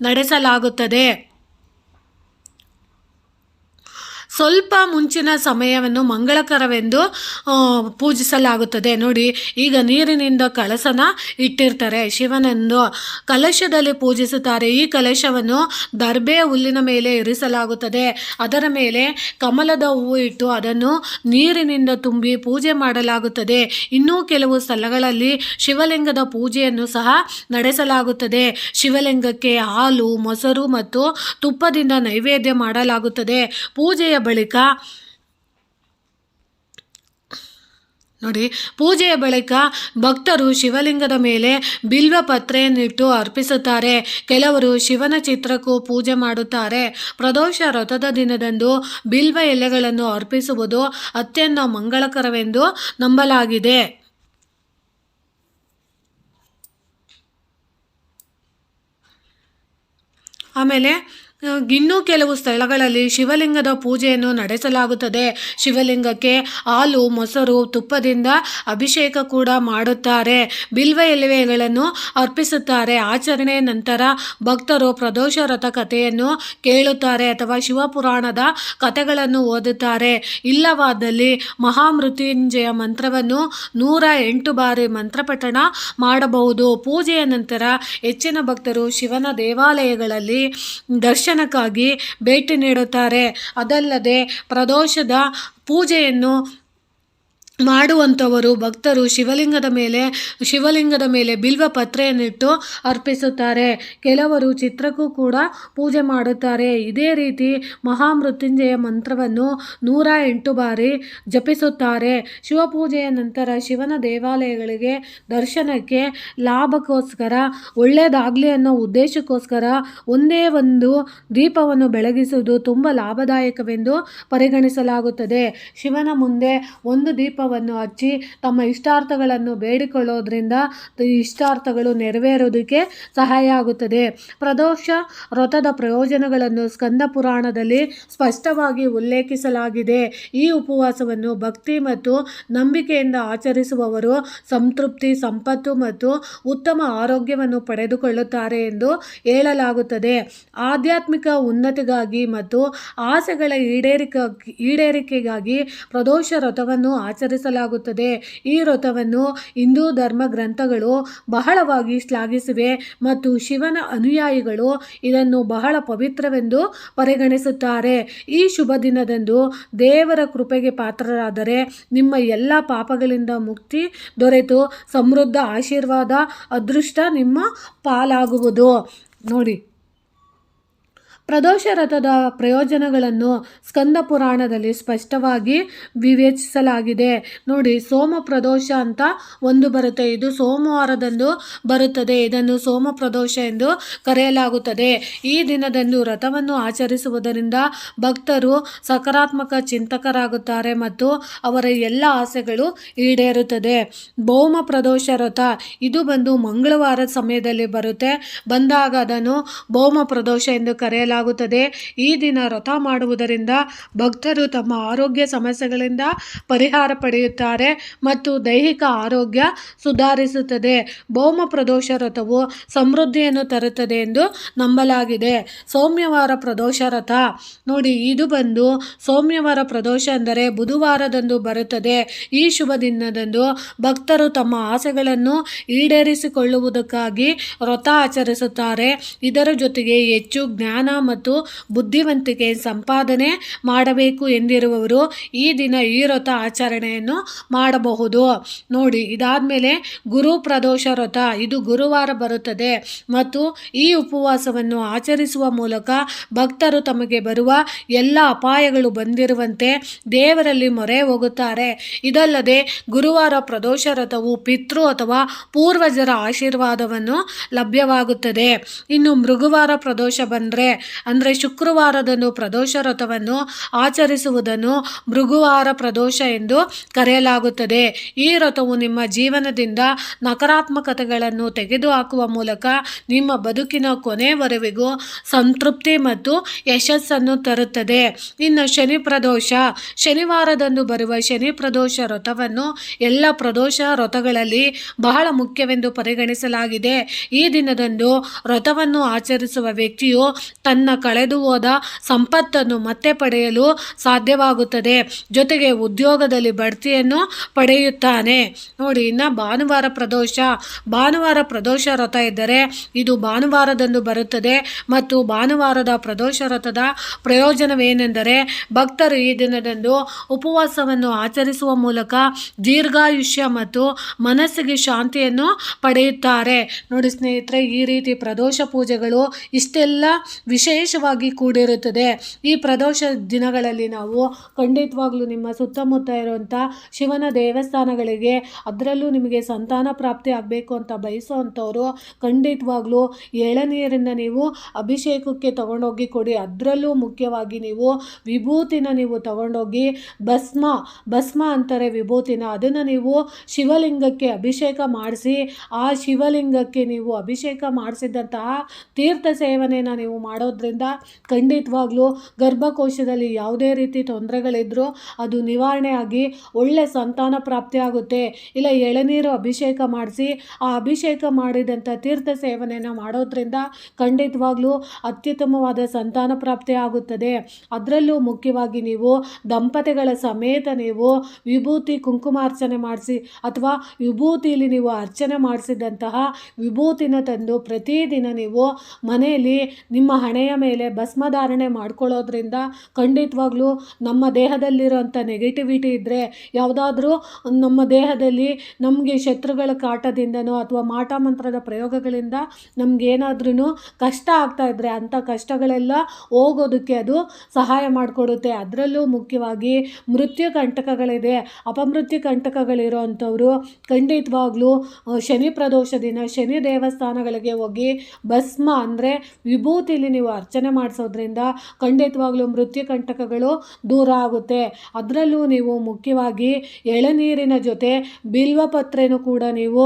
ನಡೆಸಲಾಗುತ್ತದೆ. ಸ್ವಲ್ಪ ಮುಂಚಿನ ಸಮಯವನ್ನು ಮಂಗಳಕರವೆಂದು ಪೂಜಿಸಲಾಗುತ್ತದೆ. ನೋಡಿ, ಈಗ ನೀರಿನಿಂದ ಕಳಸನ ಇಟ್ಟಿರ್ತಾರೆ, ಶಿವನೆಂದು ಕಲಶದಲ್ಲಿ ಪೂಜಿಸುತ್ತಾರೆ. ಈ ಕಲಶವನ್ನು ದರ್ಬೆ ಹುಲ್ಲಿನ ಮೇಲೆ ಇರಿಸಲಾಗುತ್ತದೆ. ಅದರ ಮೇಲೆ ಕಮಲದ ಹೂವು ಇಟ್ಟು ಅದನ್ನು ನೀರಿನಿಂದ ತುಂಬಿ ಪೂಜೆ ಮಾಡಲಾಗುತ್ತದೆ. ಇನ್ನೂ ಕೆಲವು ಸ್ಥಳಗಳಲ್ಲಿ ಶಿವಲಿಂಗದ ಪೂಜೆಯನ್ನು ಸಹ ನಡೆಸಲಾಗುತ್ತದೆ. ಶಿವಲಿಂಗಕ್ಕೆ ಹಾಲು, ಮೊಸರು ಮತ್ತು ತುಪ್ಪದಿಂದ ನೈವೇದ್ಯ ಮಾಡಲಾಗುತ್ತದೆ. ಪೂಜೆಯ ಬಳಿಕ ಭಕ್ತರು ಶಿವಲಿಂಗದ ಮೇಲೆ ಬಿಲ್ವ ಪತ್ರೆಯನ್ನಿಟ್ಟು ಅರ್ಪಿಸುತ್ತಾರೆ. ಕೆಲವರು ಶಿವನ ಚಿತ್ರಕ್ಕೂ ಪೂಜೆ ಮಾಡುತ್ತಾರೆ. ಪ್ರದೋಷ ವ್ರತದ ದಿನದಂದು ಬಿಲ್ವ ಎಲೆಗಳನ್ನು ಅರ್ಪಿಸುವುದು ಅತ್ಯಂತ ಮಂಗಳಕರವೆಂದು ನಂಬಲಾಗಿದೆ. ಆಮೇಲೆ ಇನ್ನೂ ಕೆಲವು ಸ್ಥಳಗಳಲ್ಲಿ ಶಿವಲಿಂಗದ ಪೂಜೆಯನ್ನು ನಡೆಸಲಾಗುತ್ತದೆ. ಶಿವಲಿಂಗಕ್ಕೆ ಹಾಲು, ಮೊಸರು, ತುಪ್ಪದಿಂದ ಅಭಿಷೇಕ ಕೂಡ ಮಾಡುತ್ತಾರೆ. ಬಿಲ್ವ ಎಲೆಗಳನ್ನು ಅರ್ಪಿಸುತ್ತಾರೆ. ಆಚರಣೆಯ ನಂತರ ಭಕ್ತರು ಪ್ರದೋಷ ವ್ರತ ಕಥೆಯನ್ನು ಕೇಳುತ್ತಾರೆ ಅಥವಾ ಶಿವಪುರಾಣದ ಕಥೆಗಳನ್ನು ಓದುತ್ತಾರೆ. ಇಲ್ಲವಾದಲ್ಲಿ ಮಹಾಮೃತ್ಯುಂಜಯ ಮಂತ್ರವನ್ನು 108 ಬಾರಿ ಮಂತ್ರಪಠಣ ಮಾಡಬಹುದು. ಪೂಜೆಯ ನಂತರ ಹೆಚ್ಚಿನ ಭಕ್ತರು ಶಿವನ ದೇವಾಲಯಗಳಲ್ಲಿ ದರ್ಶನಕ್ಕಾಗಿ ಭೇಟಿ ನೀಡುತ್ತಾರೆ. ಅದಲ್ಲದೆ ಪ್ರದೋಷದ ಪೂಜೆಯನ್ನು ಮಾಡುವಂಥವರು ಭಕ್ತರು ಶಿವಲಿಂಗದ ಮೇಲೆ ಬಿಲ್ವ ಪತ್ರೆಯನ್ನಿಟ್ಟು ಅರ್ಪಿಸುತ್ತಾರೆ. ಕೆಲವರು ಚಿತ್ರಕ್ಕೂ ಕೂಡ ಪೂಜೆ ಮಾಡುತ್ತಾರೆ. ಇದೇ ರೀತಿ ಮಹಾಮೃತ್ಯುಂಜಯ ಮಂತ್ರವನ್ನು 108 ಬಾರಿ ಜಪಿಸುತ್ತಾರೆ. ಶಿವಪೂಜೆಯ ನಂತರ ಶಿವನ ದೇವಾಲಯಗಳಿಗೆ ದರ್ಶನಕ್ಕೆ ಲಾಭಕ್ಕೋಸ್ಕರ, ಒಳ್ಳೆಯದಾಗಲಿ ಅನ್ನೋ ಉದ್ದೇಶಕ್ಕೋಸ್ಕರ ಒಂದೇ ಒಂದು ದೀಪವನ್ನು ಬೆಳಗಿಸುವುದು ತುಂಬ ಲಾಭದಾಯಕವೆಂದು ಪರಿಗಣಿಸಲಾಗುತ್ತದೆ. ಶಿವನ ಮುಂದೆ ಒಂದು ದೀಪವನ್ನು ಹಚ್ಚಿ ತಮ್ಮ ಇಷ್ಟಾರ್ಥಗಳನ್ನು ಬೇಡಿಕೊಳ್ಳೋದ್ರಿಂದ ಇಷ್ಟಾರ್ಥಗಳು ನೆರವೇರೋದಕ್ಕೆ ಸಹಾಯ ಆಗುತ್ತದೆ. ಪ್ರದೋಷ ವ್ರತದ ಪ್ರಯೋಜನಗಳನ್ನು ಸ್ಕಂದ ಪುರಾಣದಲ್ಲಿ ಸ್ಪಷ್ಟವಾಗಿ ಉಲ್ಲೇಖಿಸಲಾಗಿದೆ. ಈ ಉಪವಾಸವನ್ನು ಭಕ್ತಿ ಮತ್ತು ನಂಬಿಕೆಯಿಂದ ಆಚರಿಸುವವರು ಸಂತೃಪ್ತಿ, ಸಂಪತ್ತು ಮತ್ತು ಉತ್ತಮ ಆರೋಗ್ಯವನ್ನು ಪಡೆದುಕೊಳ್ಳುತ್ತಾರೆ ಎಂದು ಹೇಳಲಾಗುತ್ತದೆ. ಆಧ್ಯಾತ್ಮಿಕ ಉನ್ನತಿಗಾಗಿ ಮತ್ತು ಆಸೆಗಳ ಈಡೇರಿಕೆಗಾಗಿ ಪ್ರದೋಷ ವ್ರತವನ್ನು ಆಚರಿಸಲಾಗುತ್ತದೆ. ಆಚರಿಸಲಾಗುತ್ತದೆ. ಈ ವ್ರತವನ್ನು ಹಿಂದೂ ಧರ್ಮ ಗ್ರಂಥಗಳು ಬಹಳವಾಗಿ ಶ್ಲಾಘಿಸಿವೆ ಮತ್ತು ಶಿವನ ಅನುಯಾಯಿಗಳು ಇದನ್ನು ಬಹಳ ಪವಿತ್ರವೆಂದು ಪರಿಗಣಿಸುತ್ತಾರೆ. ಈ ಶುಭ ದಿನದಂದು ದೇವರ ಕೃಪೆಗೆ ಪಾತ್ರರಾದರೆ ನಿಮ್ಮ ಎಲ್ಲ ಪಾಪಗಳಿಂದ ಮುಕ್ತಿ ದೊರೆತು ಸಮೃದ್ಧ ಆಶೀರ್ವಾದ ಅದೃಷ್ಟ ನಿಮ್ಮ ಪಾಲಾಗುವುದು. ನೋಡಿ, ಪ್ರದೋಷ ವ್ರತದ ಪ್ರಯೋಜನಗಳನ್ನು ಸ್ಕಂದ ಪುರಾಣದಲ್ಲಿ ಸ್ಪಷ್ಟವಾಗಿ ವಿವೇಚಿಸಲಾಗಿದೆ. ನೋಡಿ, ಸೋಮ ಪ್ರದೋಷ ಅಂತ ಒಂದು ಬರುತ್ತೆ. ಇದು ಸೋಮವಾರದಂದು ಬರುತ್ತದೆ. ಇದನ್ನು ಸೋಮ ಪ್ರದೋಷ ಎಂದು ಕರೆಯಲಾಗುತ್ತದೆ. ಈ ದಿನದಂದು ವ್ರತವನ್ನು ಆಚರಿಸುವುದರಿಂದ ಭಕ್ತರು ಸಕಾರಾತ್ಮಕ ಚಿಂತಕರಾಗುತ್ತಾರೆ ಮತ್ತು ಅವರ ಎಲ್ಲ ಆಸೆಗಳು ಈಡೇರುತ್ತದೆ. ಭೌಮ ಪ್ರದೋಷ ವ್ರತ ಇದು ಬಂದು ಮಂಗಳವಾರದ ಸಮಯದಲ್ಲಿ ಬರುತ್ತೆ. ಬಂದಾಗ ಅದನ್ನು ಭೌಮ ಪ್ರದೋಷ ಎಂದು ಕರೆಯಲಾಗುತ್ತದೆ. ಈ ದಿನ ವ್ರತ ಮಾಡುವುದರಿಂದ ಭಕ್ತರು ತಮ್ಮ ಆರೋಗ್ಯ ಸಮಸ್ಯೆಗಳಿಂದ ಪರಿಹಾರ ಪಡೆಯುತ್ತಾರೆ ಮತ್ತು ದೈಹಿಕ ಆರೋಗ್ಯ ಸುಧಾರಿಸುತ್ತದೆ. ಭೌಮ ಪ್ರದೋಷ ವ್ರತವು ಸಮೃದ್ಧಿಯನ್ನು ತರುತ್ತದೆ ಎಂದು ನಂಬಲಾಗಿದೆ. ಸೌಮ್ಯವಾರ ಪ್ರದೋಷ ವ್ರತ ನೋಡಿ, ಇದು ಬಂದು ಸೌಮ್ಯವಾರ ಪ್ರದೋಷ ಅಂದರೆ ಬುಧವಾರದಂದು ಬರುತ್ತದೆ. ಈ ಶುಭ ದಿನದಂದು ಭಕ್ತರು ತಮ್ಮ ಆಸೆಗಳನ್ನು ಈಡೇರಿಸಿಕೊಳ್ಳುವುದಕ್ಕಾಗಿ ವ್ರತ ಆಚರಿಸುತ್ತಾರೆ. ಇದರ ಜೊತೆಗೆ ಹೆಚ್ಚು ಜ್ಞಾನ ಮತ್ತು ಬುದ್ಧಿವಂತಿಕೆ ಸಂಪಾದನೆ ಮಾಡಬೇಕು ಎಂದಿರುವವರು ಈ ದಿನ ಈ ವ್ರತ ಆಚರಣೆಯನ್ನು ಮಾಡಬಹುದು. ನೋಡಿ, ಇದಾದ್ಮೇಲೆ ಗುರು ಪ್ರದೋಷ ವ್ರತ ಇದು ಗುರುವಾರ ಬರುತ್ತದೆ ಮತ್ತು ಈ ಉಪವಾಸವನ್ನು ಆಚರಿಸುವ ಮೂಲಕ ಭಕ್ತರು ತಮಗೆ ಬರುವ ಎಲ್ಲ ಅಪಾಯಗಳು ಬಂದಿರುವಂತೆ ದೇವರಲ್ಲಿ ಮೊರೆ ಹೋಗುತ್ತಾರೆ. ಇದಲ್ಲದೆ ಗುರುವಾರ ಪ್ರದೋಷ ವ್ರತವು ಪಿತೃ ಅಥವಾ ಪೂರ್ವಜರ ಆಶೀರ್ವಾದವನ್ನು ಲಭ್ಯವಾಗುತ್ತದೆ. ಇನ್ನು ಮೃಗುವಾರ ಪ್ರದೋಷ ಅಂದರೆ ಶುಕ್ರವಾರದಂದು ಪ್ರದೋಷ ವ್ರತವನ್ನು ಆಚರಿಸುವುದನ್ನು ಮೃಗುವಾರ ಪ್ರದೋಷ ಎಂದು ಕರೆಯಲಾಗುತ್ತದೆ. ಈ ವ್ರತವು ನಿಮ್ಮ ಜೀವನದಿಂದ ನಕಾರಾತ್ಮಕತೆಗಳನ್ನು ತೆಗೆದುಹಾಕುವ ಮೂಲಕ ನಿಮ್ಮ ಬದುಕಿನ ಕೊನೆಯವರೆಗೂ ಸಂತೃಪ್ತಿ ಮತ್ತು ಯಶಸ್ಸನ್ನು ತರುತ್ತದೆ. ಇನ್ನು ಶನಿ ಪ್ರದೋಷ, ಶನಿವಾರದಂದು ಬರುವ ಶನಿ ಪ್ರದೋಷ ವ್ರತವನ್ನು ಎಲ್ಲ ಪ್ರದೋಷ ವ್ರತಗಳಲ್ಲಿ ಬಹಳ ಮುಖ್ಯವೆಂದು ಪರಿಗಣಿಸಲಾಗಿದೆ. ಈ ದಿನದಂದು ವ್ರತವನ್ನು ಆಚರಿಸುವ ವ್ಯಕ್ತಿಯು ತನ್ನ ಕಳೆದು ಹೋದ ಸಂಪತ್ತನ್ನು ಮತ್ತೆ ಪಡೆಯಲು ಸಾಧ್ಯವಾಗುತ್ತದೆ. ಜೊತೆಗೆ ಉದ್ಯೋಗದಲ್ಲಿ ಬಡ್ತಿಯನ್ನು ಪಡೆಯುತ್ತಾನೆ. ನೋಡಿ, ಇನ್ನು ಭಾನುವಾರ ಪ್ರದೋಷ ವ್ರತ ಇದ್ದರೆ ಇದು ಭಾನುವಾರದಂದು ಬರುತ್ತದೆ ಮತ್ತು ಭಾನುವಾರದ ಪ್ರದೋಷ ವ್ರತದ ಪ್ರಯೋಜನವೇನೆಂದರೆ ಭಕ್ತರು ಈ ದಿನದಂದು ಉಪವಾಸವನ್ನು ಆಚರಿಸುವ ಮೂಲಕ ದೀರ್ಘಾಯುಷ್ಯ ಮತ್ತು ಮನಸ್ಸಿಗೆ ಶಾಂತಿಯನ್ನು ಪಡೆಯುತ್ತಾರೆ. ನೋಡಿ ಸ್ನೇಹಿತರೆ, ಈ ರೀತಿ ಪ್ರದೋಷ ಪೂಜೆಗಳು ಇಷ್ಟೆಲ್ಲ ವಿಶೇಷವಾಗಿ ಕೂಡಿರುತ್ತದೆ. ಈ ಪ್ರದೋಷ ದಿನಗಳಲ್ಲಿ ನಾವು ಖಂಡಿತವಾಗ್ಲೂ ನಿಮ್ಮ ಸುತ್ತಮುತ್ತ ಇರುವಂಥ ಶಿವನ ದೇವಸ್ಥಾನಗಳಿಗೆ, ಅದರಲ್ಲೂ ನಿಮಗೆ ಸಂತಾನ ಪ್ರಾಪ್ತಿ ಆಗಬೇಕು ಅಂತ ಬಯಸುವಂಥವ್ರು ಖಂಡಿತವಾಗ್ಲೂ ಎಳನೀರನ್ನು ನೀವು ಅಭಿಷೇಕಕ್ಕೆ ತಗೊಂಡೋಗಿ ಕೊಡಿ. ಅದರಲ್ಲೂ ಮುಖ್ಯವಾಗಿ ನೀವು ವಿಭೂತಿನ ನೀವು ತಗೊಂಡೋಗಿ ಭಸ್ಮ ಅಂತಾರೆ ವಿಭೂತಿನ, ಅದನ್ನು ನೀವು ಶಿವಲಿಂಗಕ್ಕೆ ಅಭಿಷೇಕ ಮಾಡಿಸಿ ಆ ಶಿವಲಿಂಗಕ್ಕೆ ನೀವು ಅಭಿಷೇಕ ಮಾಡಿಸಿದಂತಹ ತೀರ್ಥ ಸೇವನೆಯನ್ನು ನೀವು ಮಾಡೋದ್ರಿಂದ ಖಂಡಿತವಾಗ್ಲೂ ಗರ್ಭಕೋಶದಲ್ಲಿ ಯಾವುದೇ ರೀತಿ ತೊಂದರೆಗಳಿದ್ರೂ ಅದು ನಿವಾರಣೆ ಆಗಿ ಒಳ್ಳೆ ಸಂತಾನ ಪ್ರಾಪ್ತಿ ಆಗುತ್ತೆ. ಇಲ್ಲ ಎಳನೀರು ಅಭಿಷೇಕ ಮಾಡಿಸಿ ಆ ಅಭಿಷೇಕ ಮಾಡಿದಂಥ ತೀರ್ಥ ಸೇವನೆಯನ್ನು ಮಾಡೋದ್ರಿಂದ ಖಂಡಿತವಾಗ್ಲೂ ಅತ್ಯುತ್ತಮವಾದ ಸಂತಾನ ಪ್ರಾಪ್ತಿ ಆಗುತ್ತದೆ. ಅದರಲ್ಲೂ ಮುಖ್ಯವಾಗಿ ನೀವು ದಂಪತಿಗಳ ಸಮೇತ ನೀವು ವಿಭೂತಿ ಕುಂಕುಮಾರ್ಚನೆ ಮಾಡಿಸಿ ಅಥವಾ ವಿಭೂತಿಯಲ್ಲಿ ನೀವು ಅರ್ಚನೆ ಮಾಡಿಸಿದಂತಹ ವಿಭೂತಿನ ತಂದು ಪ್ರತಿದಿನ ನೀವು ಮನೆಯಲ್ಲಿ ನಿಮ್ಮ ಹಣೆಯ ಮೇಲೆ ಭಸ್ಮಧಾರಣೆ ಮಾಡ್ಕೊಳ್ಳೋದ್ರಿಂದ ಖಂಡಿತವಾಗ್ಲೂ ನಮ್ಮ ದೇಹದಲ್ಲಿರುವಂಥ ನೆಗೆಟಿವಿಟಿ ಇದ್ದರೆ, ಯಾವುದಾದ್ರೂ ನಮ್ಮ ದೇಹದಲ್ಲಿ ನಮಗೆ ಶತ್ರುಗಳ ಕಾಟದಿಂದನೋ ಅಥವಾ ಮಾಟ ಮಂತ್ರದ ಪ್ರಯೋಗಗಳಿಂದ ನಮಗೇನಾದ್ರೂ ಕಷ್ಟ ಆಗ್ತಾ ಇದ್ದರೆ ಅಂಥ ಕಷ್ಟಗಳೆಲ್ಲ ಹೋಗೋದಕ್ಕೆ ಅದು ಸಹಾಯ ಮಾಡಿಕೊಡುತ್ತೆ. ಅದರಲ್ಲೂ ಮುಖ್ಯವಾಗಿ ಮೃತ್ಯು ಕಂಟಕಗಳಿದೆ, ಅಪಮೃತ್ಯು ಕಂಟಕಗಳಿರೋ ಅಂಥವರು ಖಂಡಿತವಾಗ್ಲೂ ಶನಿ ಪ್ರದೋಷ ದಿನ ಶನಿ ದೇವಸ್ಥಾನಗಳಿಗೆ ಹೋಗಿ ಭಸ್ಮ ಅಂದರೆ ವಿಭೂತಿಲಿ ನೀವು ಅರ್ಚನೆ ಮಾಡಿಸೋದ್ರಿಂದ ಖಂಡಿತವಾಗ್ಲೂ ಮೃತ್ಯು ಕಂಟಕಗಳು ದೂರ ಆಗುತ್ತೆ. ಅದರಲ್ಲೂ ನೀವು ಮುಖ್ಯವಾಗಿ ಎಳನೀರಿನ ಜೊತೆ ಬಿಲ್ವಪತ್ರೆನೂ ಕೂಡ ನೀವು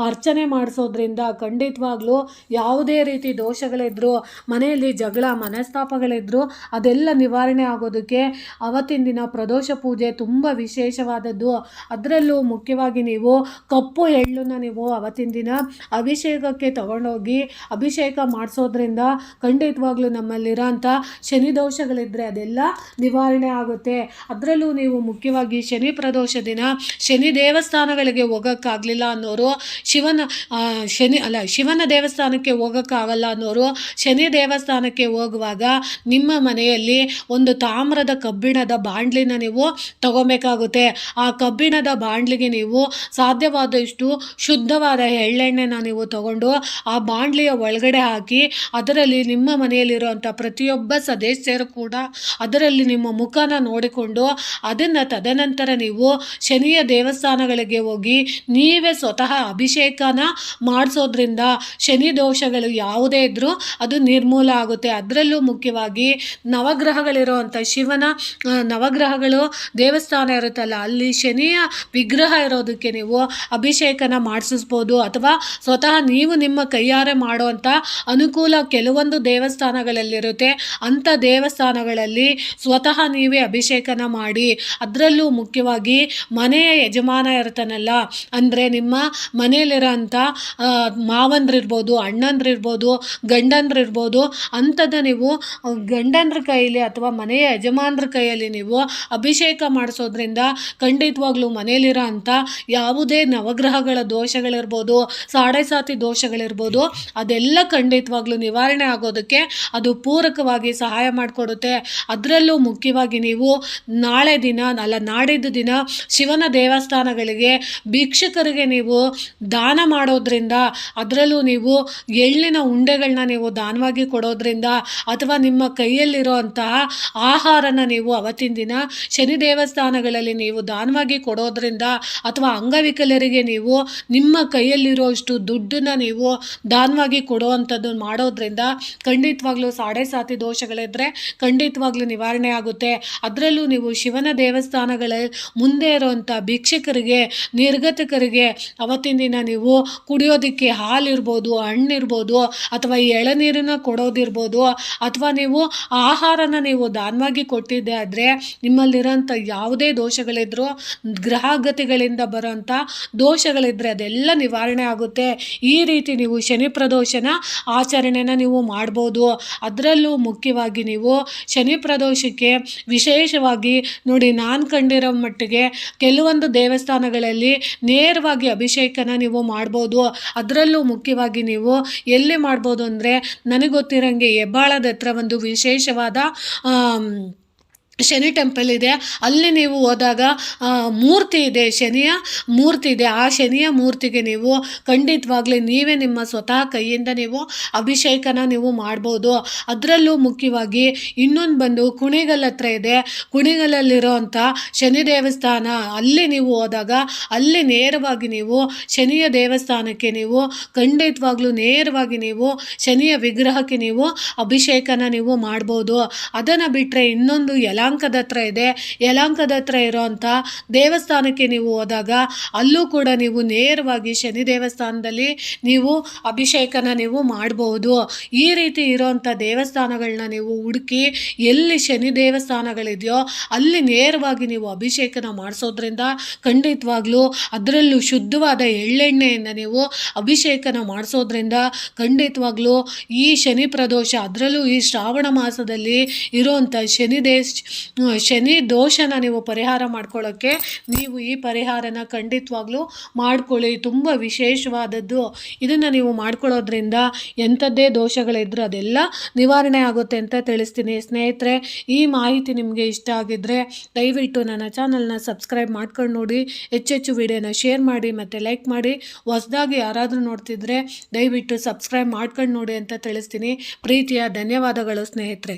ಅರ್ಚನೆ ಮಾಡಿಸೋದ್ರಿಂದ ಖಂಡಿತವಾಗ್ಲೂ ಯಾವುದೇ ರೀತಿ ದೋಷಗಳಿದ್ರೂ, ಮನೆಯಲ್ಲಿ ಜಗಳ ಮನಸ್ತಾಪಗಳಿದ್ರೂ ಅದೆಲ್ಲ ನಿವಾರಣೆ ಆಗೋದಕ್ಕೆ ಅವತ್ತಿನ ದಿನ ಪ್ರದೋಷ ಪೂಜೆ ತುಂಬ ವಿಶೇಷವಾದದ್ದು. ಅದರಲ್ಲೂ ಮುಖ್ಯವಾಗಿ ನೀವು ಕಪ್ಪು ಎಳ್ಳನ್ನು ನೀವು ಅವತ್ತಿನ ದಿನ ಅಭಿಷೇಕಕ್ಕೆ ತಗೊಂಡೋಗಿ ಅಭಿಷೇಕ ಮಾಡಿಸೋದ್ರಿಂದ ಖಂಡಿತವಾಗ್ಲೂ ಖಂಡಿತವಾಗ್ಲೂ ನಮ್ಮಲ್ಲಿರೋಂಥ ಶನಿ ದೋಷಗಳಿದ್ದರೆ ಅದೆಲ್ಲ ನಿವಾರಣೆ ಆಗುತ್ತೆ. ಅದರಲ್ಲೂ ನೀವು ಮುಖ್ಯವಾಗಿ ಶನಿ ಪ್ರದೋಷ ದಿನ ಶನಿ ದೇವಸ್ಥಾನಗಳಿಗೆ ಹೋಗೋಕ್ಕಾಗಲಿಲ್ಲ ಅನ್ನೋರು, ಶಿವನ ದೇವಸ್ಥಾನಕ್ಕೆ ಹೋಗೋಕ್ಕಾಗಲ್ಲ ಅನ್ನೋರು ಶನಿ ದೇವಸ್ಥಾನಕ್ಕೆ ಹೋಗುವಾಗ ನಿಮ್ಮ ಮನೆಯಲ್ಲಿ ಒಂದು ತಾಮ್ರದ ಕಬ್ಬಿಣದ ಬಾಂಡ್ಲಿನ ನೀವು ತಗೋಬೇಕಾಗುತ್ತೆ. ಆ ಕಬ್ಬಿಣದ ಬಾಂಡ್ಲಿಗೆ ನೀವು ಸಾಧ್ಯವಾದಷ್ಟು ಶುದ್ಧವಾದ ಎಳ್ಳೆಣ್ಣೆನ ನೀವು ತಗೊಂಡು ಆ ಬಾಂಡ್ಲಿಯ ಒಳಗಡೆ ಹಾಕಿ ಅದರಲ್ಲಿ ನಿಮ್ಮ ಮನೆಯಲ್ಲಿರುವಂಥ ಪ್ರತಿಯೊಬ್ಬ ಸದಸ್ಯರು ಕೂಡ ಅದರಲ್ಲಿ ನಿಮ್ಮ ಮುಖನ ನೋಡಿಕೊಂಡು ಅದನ್ನು ತದನಂತರ ನೀವು ಶನಿಯ ದೇವಸ್ಥಾನಗಳಿಗೆ ಹೋಗಿ ನೀವೇ ಸ್ವತಃ ಅಭಿಷೇಕನ ಮಾಡಿಸೋದ್ರಿಂದ ಶನಿ ದೋಷಗಳು ಯಾವುದೇ ಇದ್ದರೂ ಅದು ನಿರ್ಮೂಲ ಆಗುತ್ತೆ. ಅದರಲ್ಲೂ ಮುಖ್ಯವಾಗಿ ನವಗ್ರಹಗಳಿರುವಂಥ ಶಿವನ ನವಗ್ರಹಗಳು ದೇವಸ್ಥಾನ ಇರುತ್ತಲ್ಲ, ಅಲ್ಲಿ ಶನಿಯ ವಿಗ್ರಹ ಇರೋದಕ್ಕೆ ನೀವು ಅಭಿಷೇಕನ ಮಾಡಿಸ್ಬೋದು. ಅಥವಾ ಸ್ವತಃ ನೀವು ನಿಮ್ಮ ಕೈಯಾರೆ ಮಾಡುವಂಥ ಅನುಕೂಲ ಕೆಲವೊಂದು ದೇವಸ್ಥಾನಗಳಲ್ಲಿರುತ್ತೆ. ಅಂಥ ದೇವಸ್ಥಾನಗಳಲ್ಲಿ ಸ್ವತಃ ನೀವೇ ಅಭಿಷೇಕನ ಮಾಡಿ, ಅದರಲ್ಲೂ ಮುಖ್ಯವಾಗಿ ಮನೆಯ ಯಜಮಾನ ಇರ್ತಾನಲ್ಲ, ಅಂದರೆ ನಿಮ್ಮ ಮನೆಯಲ್ಲಿರೋಂಥ ಮಾವಂದ್ರಿರ್ಬೋದು, ಅಣ್ಣಂದ್ರಿರ್ಬೋದು, ಗಂಡಂದ್ರಿರ್ಬೋದು, ಅಂಥದ್ದು ನೀವು ಗಂಡಂದ್ರ ಕೈಯಲ್ಲಿ ಅಥವಾ ಮನೆಯ ಯಜಮಾನ್ರ ಕೈಯಲ್ಲಿ ನೀವು ಅಭಿಷೇಕ ಮಾಡಿಸೋದ್ರಿಂದ ಖಂಡಿತವಾಗ್ಲೂ ಮನೆಯಲ್ಲಿರೋ ಅಂಥ ಯಾವುದೇ ನವಗ್ರಹಗಳ ದೋಷಗಳಿರ್ಬೋದು, ಸಾಡೆ ದೋಷಗಳಿರ್ಬೋದು, ಅದೆಲ್ಲ ಖಂಡಿತವಾಗ್ಲೂ ನಿವಾರಣೆ ಆಗೋದಕ್ಕೆ ಅದು ಪೂರಕವಾಗಿ ಸಹಾಯ ಮಾಡಿಕೊಡುತ್ತೆ. ಅದರಲ್ಲೂ ಮುಖ್ಯವಾಗಿ ನೀವು ನಾಡಿದ್ದು ದಿನ ಶಿವನ ದೇವಸ್ಥಾನಗಳಿಗೆ ಭಿಕ್ಷುಕರಿಗೆ ನೀವು ದಾನ ಮಾಡೋದ್ರಿಂದ, ಅದರಲ್ಲೂ ನೀವು ಎಳ್ಳಿನ ಉಂಡೆಗಳನ್ನ ನೀವು ದಾನವಾಗಿ ಕೊಡೋದ್ರಿಂದ, ಅಥವಾ ನಿಮ್ಮ ಕೈಯಲ್ಲಿರೋ ಅಂತಹ ಆಹಾರನ ನೀವು ಅವತ್ತಿನ ದಿನ ಶನಿ ದೇವಸ್ಥಾನಗಳಲ್ಲಿ ನೀವು ದಾನವಾಗಿ ಕೊಡೋದ್ರಿಂದ, ಅಥವಾ ಅಂಗವಿಕಲರಿಗೆ ನೀವು ನಿಮ್ಮ ಕೈಯಲ್ಲಿರೋಷ್ಟು ದುಡ್ಡನ್ನು ನೀವು ದಾನವಾಗಿ ಕೊಡುವಂಥದ್ದು ಮಾಡೋದ್ರಿಂದ ಖಂಡಿತವಾಗ್ಲೂ ಸಾಡೆ ದೋಷಗಳಿದ್ದರೆ ಖಂಡಿತವಾಗ್ಲೂ ನಿವಾರಣೆ ಆಗುತ್ತೆ. ಅದರಲ್ಲೂ ನೀವು ಶಿವನ ದೇವಸ್ಥಾನಗಳ ಮುಂದೆ ಇರುವಂಥ ಭಿಕ್ಷುಕರಿಗೆ, ನಿರ್ಗತಿಕರಿಗೆ ಅವತ್ತಿನ ದಿನ ನೀವು ಕುಡಿಯೋದಕ್ಕೆ ಹಾಲಿರ್ಬೋದು, ಹಣ್ಣಿರ್ಬೋದು, ಅಥವಾ ಎಳನೀರನ್ನ ಕೊಡೋದಿರ್ಬೋದು, ಅಥವಾ ನೀವು ಆಹಾರನ ನೀವು ದಾನವಾಗಿ ಕೊಟ್ಟಿದ್ದೆ ಆದರೆ ನಿಮ್ಮಲ್ಲಿರೋಂಥ ಯಾವುದೇ ದೋಷಗಳಿದ್ರೂ, ಗ್ರಹಗತಿಗಳಿಂದ ಬರೋಂಥ ದೋಷಗಳಿದ್ದರೆ ಅದೆಲ್ಲ ನಿವಾರಣೆ ಆಗುತ್ತೆ. ಈ ರೀತಿ ನೀವು ಶನಿ ಪ್ರದೋಷನ ಆಚರಣೆನ ನೀವು ಮಾಡ್ಬೋದು. ಅದರಲ್ಲೂ ಮುಖ್ಯವಾಗಿ ನೀವು ಶನಿ ಪ್ರದೋಷಕ್ಕೆ ವಿಶೇಷವಾಗಿ ನೋಡಿ, ನಾನು ಕಂಡಿರೋ ಮಟ್ಟಿಗೆ ಕೆಲವೊಂದು ದೇವಸ್ಥಾನಗಳಲ್ಲಿ ನೇರವಾಗಿ ಅಭಿಷೇಕನ ನೀವು ಮಾಡ್ಬೋದು. ಅದರಲ್ಲೂ ಮುಖ್ಯವಾಗಿ ನೀವು ಎಲ್ಲಿ ಮಾಡ್ಬೋದು ಅಂದರೆ, ನನಗೆ ಗೊತ್ತಿರೋಂಗೆ ಹೆಬ್ಬಾಳದ ಹತ್ರ ಒಂದು ವಿಶೇಷವಾದ ಶನಿ ಟೆಂಪಲ್ ಇದೆ. ಅಲ್ಲಿ ನೀವು ಹೋದಾಗ ಮೂರ್ತಿ ಇದೆ, ಶನಿಯ ಮೂರ್ತಿ ಇದೆ. ಆ ಶನಿಯ ಮೂರ್ತಿಗೆ ನೀವು ಖಂಡಿತವಾಗ್ಲೂ ನೀವೇ ನಿಮ್ಮ ಸ್ವತಃ ಕೈಯಿಂದ ನೀವು ಅಭಿಷೇಕನ ನೀವು ಮಾಡ್ಬೋದು. ಅದರಲ್ಲೂ ಮುಖ್ಯವಾಗಿ ಇನ್ನೊಂದು ಬಂದು ಕುಣಿಗಲ್ ಹತ್ರ ಇದೆ. ಕುಣಿಗಲಲ್ಲಿರೋ ಅಂಥ ಶನಿ ದೇವಸ್ಥಾನ, ಅಲ್ಲಿ ನೀವು ಹೋದಾಗ ಅಲ್ಲಿ ನೇರವಾಗಿ ನೀವು ಶನಿಯ ದೇವಸ್ಥಾನಕ್ಕೆ ನೀವು ಖಂಡಿತವಾಗ್ಲೂ ನೇರವಾಗಿ ನೀವು ಶನಿಯ ವಿಗ್ರಹಕ್ಕೆ ನೀವು ಅಭಿಷೇಕನ ನೀವು ಮಾಡ್ಬೋದು. ಅದನ್ನು ಬಿಟ್ಟರೆ ಇನ್ನೊಂದು ಯಲಾಂಕದ ಹತ್ರ ಇದೆ. ಯಲಾಂಕದ ಹತ್ರ ಇರೋವಂಥ ದೇವಸ್ಥಾನಕ್ಕೆ ನೀವು ಹೋದಾಗ ಅಲ್ಲೂ ಕೂಡ ನೀವು ನೇರವಾಗಿ ಶನಿ ದೇವಸ್ಥಾನದಲ್ಲಿ ನೀವು ಅಭಿಷೇಕನ ನೀವು ಮಾಡಬಹುದು. ಈ ರೀತಿ ಇರೋವಂಥ ದೇವಸ್ಥಾನಗಳನ್ನ ನೀವು ಹುಡುಕಿ ಎಲ್ಲಿ ಶನಿ ದೇವಸ್ಥಾನಗಳಿದೆಯೋ ಅಲ್ಲಿ ನೇರವಾಗಿ ನೀವು ಅಭಿಷೇಕನ ಮಾಡಿಸೋದ್ರಿಂದ ಖಂಡಿತವಾಗ್ಲೂ, ಅದರಲ್ಲೂ ಶುದ್ಧವಾದ ಎಳ್ಳೆಣ್ಣೆಯಿಂದ ನೀವು ಅಭಿಷೇಕನ ಮಾಡಿಸೋದ್ರಿಂದ ಖಂಡಿತವಾಗ್ಲೂ ಈ ಶನಿ ಪ್ರದೋಷ, ಅದರಲ್ಲೂ ಈ ಶ್ರಾವಣ ಮಾಸದಲ್ಲಿ ಇರೋವಂಥ ಶನಿ ದೋಷನ ನೀವು ಪರಿಹಾರ ಮಾಡ್ಕೊಳ್ಳೋಕ್ಕೆ ನೀವು ಈ ಪರಿಹಾರನ ಖಂಡಿತವಾಗ್ಲೂ ಮಾಡ್ಕೊಳ್ಳಿ. ತುಂಬ ವಿಶೇಷವಾದದ್ದು. ಇದನ್ನು ನೀವು ಮಾಡ್ಕೊಳ್ಳೋದ್ರಿಂದ ಎಂಥದ್ದೇ ದೋಷಗಳಿದ್ರೂ ಅದೆಲ್ಲ ನಿವಾರಣೆ ಆಗುತ್ತೆ ಅಂತ ತಿಳಿಸ್ತೀನಿ. ಸ್ನೇಹಿತರೆ, ಈ ಮಾಹಿತಿ ನಿಮಗೆ ಇಷ್ಟ ಆಗಿದ್ದರೆ ದಯವಿಟ್ಟು ನನ್ನ ಚಾನಲ್ನ ಸಬ್ಸ್ಕ್ರೈಬ್ ಮಾಡ್ಕೊಂಡು ನೋಡಿ, ಹೆಚ್ಚೆಚ್ಚು ವಿಡಿಯೋನ ಶೇರ್ ಮಾಡಿ ಮತ್ತು ಲೈಕ್ ಮಾಡಿ. ಹೊಸದಾಗಿ ಯಾರಾದರೂ ನೋಡ್ತಿದ್ರೆ ದಯವಿಟ್ಟು ಸಬ್ಸ್ಕ್ರೈಬ್ ಮಾಡ್ಕೊಂಡು ನೋಡಿ ಅಂತ ತಿಳಿಸ್ತೀನಿ. ಪ್ರೀತಿಯ ಧನ್ಯವಾದಗಳು ಸ್ನೇಹಿತರೆ.